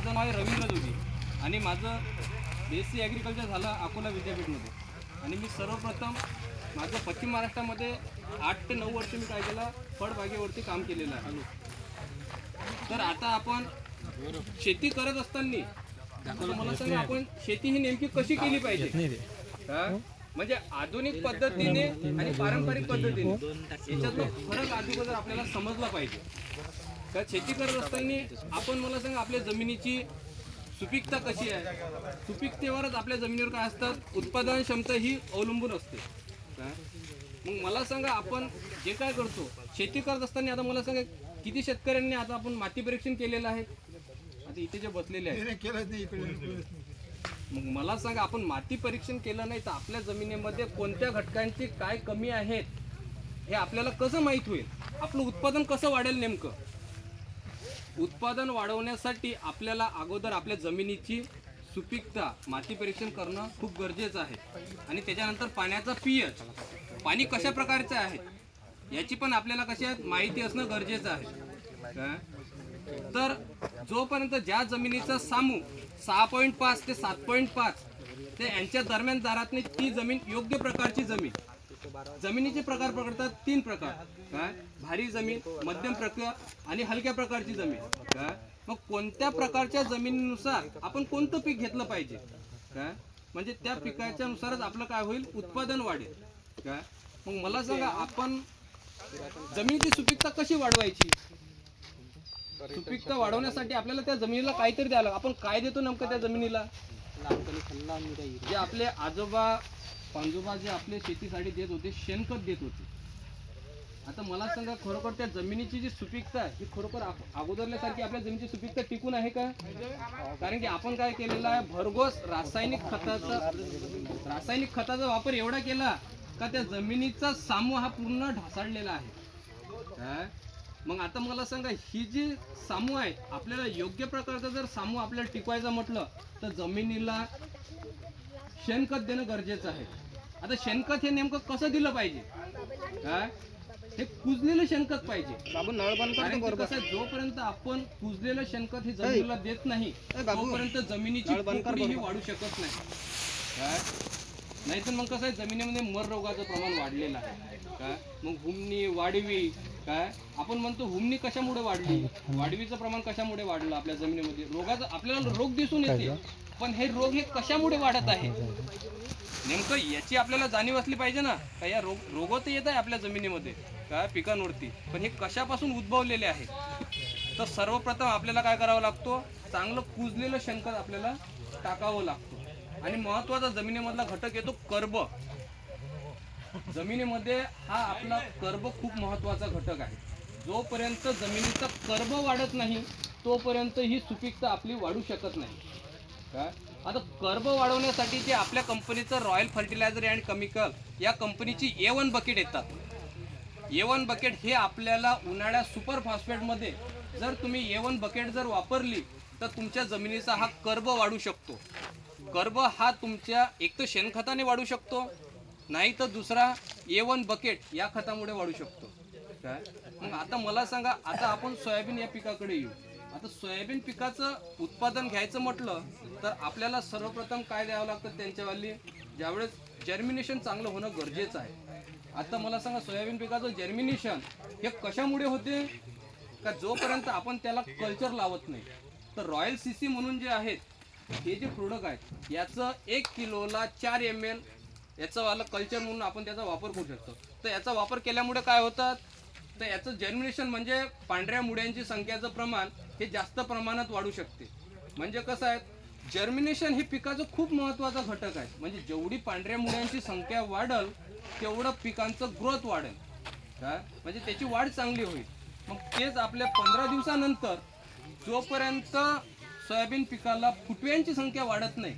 माझं नाव आहे रवींद्र जोगी आणि माझं BSc ॲग्रिकल्चर झालं अकोला विद्यापीठमध्ये. आणि मी सर्वप्रथम माझं पश्चिम महाराष्ट्रामध्ये 8 ते 9 वर्ष मी काय केलं, फळबागेवरती काम केलेलं आहे. तर आता आपण शेती करत असताना मला सांगा, आपण शेती ही नेमकी कशी केली पाहिजे, म्हणजे आधुनिक पद्धतीने आणि पारंपरिक पद्धतीने याच्यातला फरक अगोदर आपल्याला समजला पाहिजे. तर शेती करत असताना आपण मला सांगा, आपल्या जमिनीची सुपीकता कशी आहे, सुपीकतेवरच आपल्या जमिनीवर काय असतात, उत्पादन क्षमता ही अवलंबून असते. मग मला सांगा, आपण जे काय करतो शेती करत असताना, आता मला सांगा किती शेतकऱ्यांनी आता आपण माती परीक्षण केलेलं आहे, आता इथे जे बसलेले आहेत. मग मला सांगा, आपण माती परीक्षण केलं नाही तर आपल्या जमिनीमध्ये कोणत्या घटकांची काय कमी आहेत हे आपल्याला कसं माहीत होईल, आपलं उत्पादन कसं वाढेल. नेमकं उत्पादन वाढवण्यासाठी आपल्याला अगोदर आपल्या जमिनीची सुपीकता माती परीक्षण करणं खूप गरजेचं आहे. आणि त्याच्यानंतर पाण्याचा pH, पाणी कशा प्रकारचं आहे याची पण आपल्याला कशी आहे माहिती असणं गरजेचं आहे. तर जोपर्यंत ज्या जमिनीचा सामू 6.5 ते 7.5 ते यांच्या दरम्यान दारातली ती जमीन योग्य प्रकारची जमीन. जमिनीचे प्रकार पकडतात 3 प्रकार, काय भारी जमीन, मध्यम प्रकार आणि हलक्या प्रकारची जमीन. काय मग कोणत्या प्रकारच्या जमिनीनुसार आपण कोणतं पीक घेतलं पाहिजे, काय म्हणजे त्या पिकाच्या नुसारच आपलं काय होईल, उत्पादन वाढेल. काय मग मला सांगा, आपण जमिनीची सुपीकता कशी वाढवायची. सुपीकता वाढवण्यासाठी आपल्याला त्या जमिनीला काहीतरी द्यायला, आपण काय देतो नेमकं त्या जमिनीला, जे आपले आजोबा जे आपले शेतीसाठी देत होते शेणखत देत होते. आता मला सांगा, खरोखर त्या जमिनीची जी सुपीकता ही खरोखर अगोदरल्यासारखी आपल्या जमिनीची सुपीकता टिकून आहे का. कारण की आपण काय केलेलं आहे, भरघोस रासायनिक खताचा वापर एवढा केला का त्या जमिनीचा सामू हा पूर्ण ढासाळलेला आहे. मग आता मला सांगा, ही जी सामू आहे, आपल्याला योग्य प्रकारचा जर सामू आपल्याला टिकवायचा म्हटलं तर जमिनीला शेणखत देणं गरजेचं आहे. आता शेणखत हे नेमकं कसं दिलं पाहिजे, काय हे कुजलेलं शेणखत पाहिजे. आपण नळ बंद करतो, कसं आहे, जोपर्यंत आपण कुजलेलं शेणखत हे जमिनीला देत नाही तोपर्यंत जमिनीची पोकळी ही वाढू शकत नाही. काय नाहीतर मग कसं आहे, जमिनीमध्ये मर रोगाचं प्रमाण वाढलेलं आहे. काय मग हुमणी, वाढवी, काय आपण म्हणतो हुमणी कशामुळे वाढली, वाढवीचं प्रमाण कशामुळे वाढलं आपल्या जमिनीमध्ये, रोगाचं आपल्याला रोग दिसून येते, पण हे रोग हे कशामुळे वाढत आहे नेमकं याची आपल्याला जाणीव असली पाहिजे ना. का या रोग तर येत आहे आपल्या जमिनीमध्ये, काय पिकांवरती, पण हे कशापासून उद्भवलेले आहे. तर सर्वप्रथम आपल्याला काय करावं लागतो, चांगलं कुजलेलं शेणखत आपल्याला टाकावं लागतो. आणि महत्वाचा जमिनीमधला घटक येतो कर्ब. जमिनीमध्ये हा आपला कर्ब खूप महत्वाचा घटक आहे. जोपर्यंत जमिनीचा कर्ब वाढत नाही तोपर्यंत ही सुपीकता आपली वाढू शकत नाही. काय आता कर्ब वाढवण्यासाठी जे आपल्या कंपनीचं रॉयल फर्टिलायझर अँड केमिकल या कंपनीची A1 बकेट येतात. A1 बकेट हे आपल्याला उन्हाळ्यात सुपर फॉस्फेटमध्ये जर तुम्ही A1 बकेट जर वापरली तर तुमच्या जमिनीचा हा कर्ब वाढू शकतो. कर्ब हा तुमच्या एक तर शेणखताने वाढू शकतो, नाही तर दुसरा A1 बकेट या खतामुळे वाढू शकतो. काय मग आता मला सांगा, आता आपण सोयाबीन या पिकाकडे येऊ. आता सोयाबीन पिकाचं उत्पादन घ्यायचं म्हटलं तर आपल्याला सर्वप्रथम काय द्यावं लागतं, त्यांच्यावाली ज्यावेळेस जर्मिनेशन चांगलं होणं गरजेचं आहे. आता मला सांगा, सोयाबीन पिकाचं जर्मिनेशन हे कशामुळे होते का, जोपर्यंत आपण त्याला कल्चर लावत नाही. तर रॉयल CC म्हणून जे आहेत हे जे प्रोडक्ट आहेत, याचं 1 किलोला 4 ml याचं वाला कल्चर म्हणून आपण त्याचा वापर करू शकतो. तर याचा वापर केल्यामुळे काय होतात, तर याचं जर्मिनेशन म्हणजे पांढऱ्या मुळ्यांची संख्येचं प्रमाण हे जास्त प्रमाणात वाढू शकते. म्हणजे कसं आहे, जर्मिनेशन हे पिकाचं खूप महत्त्वाचा घटक आहे. म्हणजे जेवढी पांढऱ्या मुळ्यांची संख्या वाढेल तेवढं पिकांचं ग्रोथ वाढेल. काय म्हणजे त्याची वाढ चांगली होईल. मग तेच आपल्या 15 दिवसानंतर जोपर्यंत सोयाबीन पिकाला फुटव्यांची संख्या वाढत नाही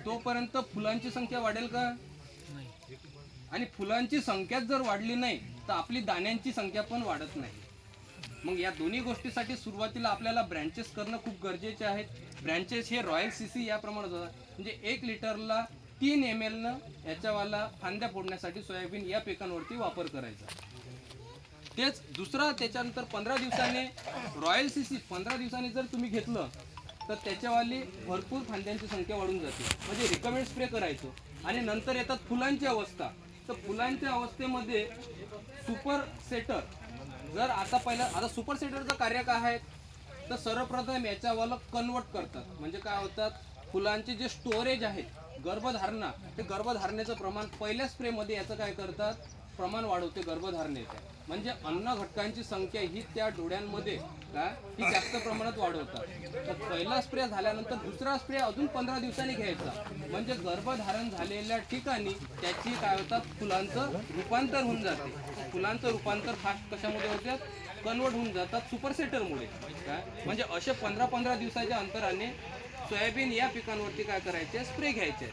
तोपर्यंत फुलांची संख्या वाढेल का, आणि फुलांची संख्या जर वाढली नाही तर आपली दाण्यांची संख्या पण वाढत नाही. मग या दोन्ही गोष्टीसाठी सुरुवातीला आपल्याला ब्रँचेस करणं खूप गरजेचे आहेत. ब्रँचेस हे रॉयल CC या प्रमाणात होतात. म्हणजे 1 लिटरला 3 ml न याच्यावाला फांद्या फोडण्यासाठी सोयाबीन या पिकांवरती वापर करायचा. तेच दुसरा त्याच्यानंतर 15 दिवसाने रॉयल CC 15 दिवसांनी जर तुम्ही घेतलं तर त्याच्यावाली भरपूर फांद्यांची संख्या वाढून जाते. म्हणजे रिकमेंड स्प्रे करायचो. आणि नंतर येतात फुलांची अवस्था. तर फुलांच्या अवस्थेमध्ये सुपर सेटर, जर आता सुपर सेटरचं कार्य काय आहे, तर सर्वप्रथम याच्यावाला कन्वर्ट करतात. म्हणजे काय होतात, फुलांचे जे स्टोरेज आहेत गर्भधारणा, ते गर्भधारणेचं प्रमाण पहिल्या स्प्रेमध्ये याचं काय करतात, प्रमाण वाढवते गर्भधारणेचं. म्हणजे अन्न घटकांची संख्या ही त्या डोळ्यांमध्ये ही जास्त प्रमाणात वाढवतात. तर पहिला स्प्रे झाल्यानंतर दुसरा स्प्रे अजून 15 दिवसांनी घ्यायचा. म्हणजे गर्भधारण झालेल्या ठिकाणी त्याची काय होतात, फुलांचं रूपांतर होऊन जाते. फुलांचं रूपांतर फास्ट कशामध्ये होतात, कन्वर्ट होऊन जातात सुपर सेटरमुळे. म्हणजे असे 15-15 दिवसाच्या अंतराने सोयाबीन या पिकांवरती काय करायचे, स्प्रे घ्यायचे.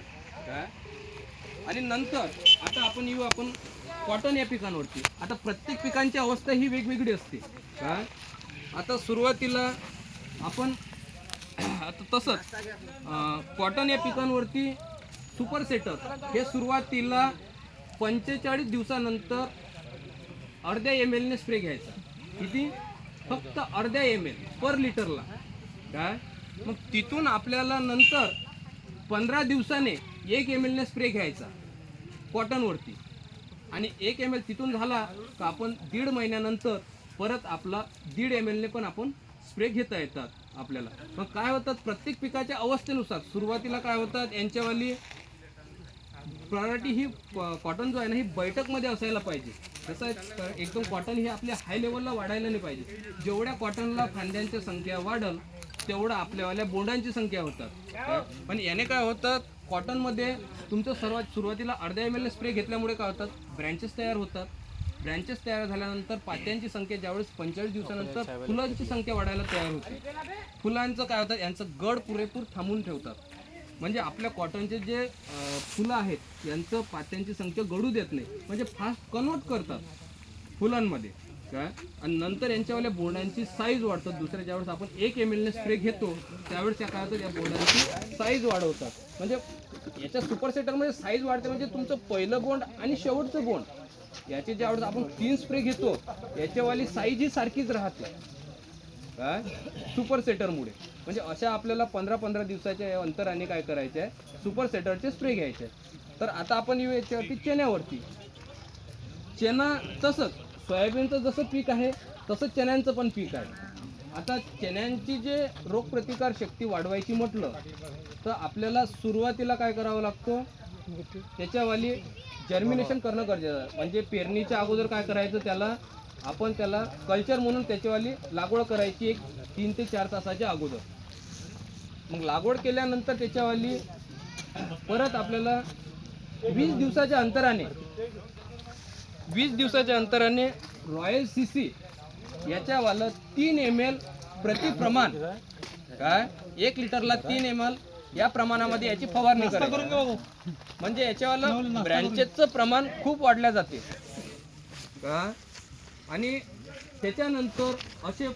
आणि नंतर आता आपण येऊ कॉटन या पिकांवरती. आता प्रत्येक पिकांची अवस्था ही वेगवेगळी असते. आता सुरुवातीला आपण आता तसंच कॉटन या पिकांवरती सुपर सेटर हे सुरुवातीला 45 दिवसानंतर अर्ध्या ml ने स्प्रे घ्यायचा. किती, फक्त अर्ध्या ml पर लिटरला. मग तिथून आपल्याला नंतर 15 दिवसाने 1 ml ने स्प्रे घ्यायचा कॉटनवरती. आणि 1 ml तिथून झाला का आपण 1.5 महिन्यानंतर परत आपला 1.5 ml ने पण आपण स्प्रे घेता येतात आपल्याला. मग काय होतात, प्रत्येक पिकाच्या अवस्थेनुसार सुरुवातीला काय होतात, यांच्यावाली प्रायोरिटी ही कॉटन जो आहे ना, ही बैठकमध्ये असायला पाहिजे. कसं आहे, एकदम कॉटन ही आपल्या हाय लेवलला वाढायला नाही पाहिजे. जेवढ्या कॉटनला फांद्यांची संख्या वाढल तेवढं आपल्यावाल्या बोंडांची संख्या होतात. पण याने काय होतात, कॉटनमध्ये तुमचं सर्वात सुरुवातीला अर्ध्या ml स्प्रे घेतल्यामुळे काय होतात, ब्रँचेस तयार होतात. ब्रँचेस तयार झाल्यानंतर पात्यांची संख्या ज्यावेळेस 45 दिवसानंतर फुलांची संख्या वाढायला तयार होते. फुलांचं काय होतं, यांचं गड पुरेपूर थांबून ठेवतात. म्हणजे आपल्या कॉटनचे जे फुलं आहेत यांचं पात्यांची संख्या गळू देत नाही. म्हणजे फास्ट कन्वर्ट करतात फुलांमध्ये. आणि नंतर यांच्यावाल्या बोंडांची साईज वाढतात. दुसऱ्या ज्यावेळेस आपण 1 ml ने स्प्रे घेतो त्यावेळेस त्या काय होतं, या बोंडांची साईज वाढवतात. म्हणजे याच्या सुपर सेटरमध्ये साईज वाढते. म्हणजे तुमचं पहिलं बोंड आणि शेवटचं बोंड याची ज्यावेळेस आपण 3 स्प्रे घेतो याच्यावाली साईज ही सारखीच राहते सुपर सेटरमुळे. म्हणजे अशा आपल्याला 15-15 दिवसाच्या अंतराने काय करायचे आहे, सुपर सेटरचे स्प्रे घ्यायचे. तर आता आपण येऊ याच्यावरती चण्यावरती. चणा तसंच सोयाबीनचं जसं पीक आहे तसंच चण्यांचं पण पीक आहे. आता चण्यांची जे रोगप्रतिकार शक्ती वाढवायची म्हटलं तर आपल्याला सुरुवातीला काय करावं लागतं, त्याच्यावाली जर्मिनेशन करणं गरजेचं आहे. म्हणजे पेरणीच्या अगोदर काय करायचं, त्याला कल्चर म्हणून त्याच्यावाली लागवड करायची 3 ते 4 तासाच्या अगोदर. मग लागवड केल्यानंतर त्याच्यावाली परत आपल्याला 20 दिवसाच्या अंतराने रॉयल सीसी याच्यावालं 3 ml प्रति प्रमाण, 1 लिटरला 3 ml या प्रमाणामध्ये याची फवारणी करायची. म्हणजे याच्यावालं ब्रँचेसचं प्रमाण खूप वाढल्या जाते. आणि त्याच्यानंतर असे